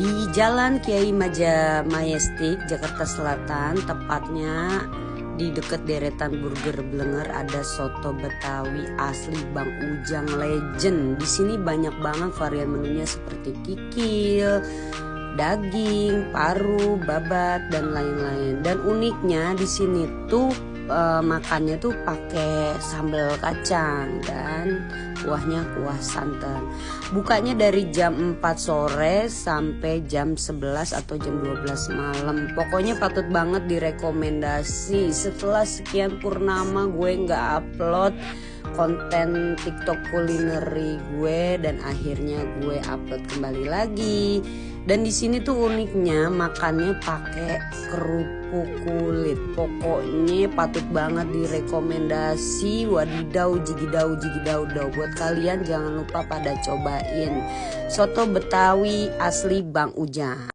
di Jalan Kiai Majestic, Jakarta Selatan, tepatnya di dekat deretan Burger Blenger ada soto Betawi asli Bang Ujang Legend. Di sini banyak banget varian menunya seperti kikil, daging, paru, babat dan lain-lain. Dan uniknya di sini tuh makannya tuh pakai sambal kacang dan kuahnya kuah santan. Bukanya dari jam 4 sore sampai jam 11 atau jam 12 malam. Pokoknya patut banget direkomendasi. Setelah sekian purnama gue nggak upload konten TikTok kulineri gue dan akhirnya gue upload kembali lagi. Dan di sini tuh uniknya makannya pakai kerupuk kulit. Pokoknya patut banget direkomendasi. Wadidaw jigidau buat kalian jangan lupa pada cobain soto Betawi asli Bang Ujang.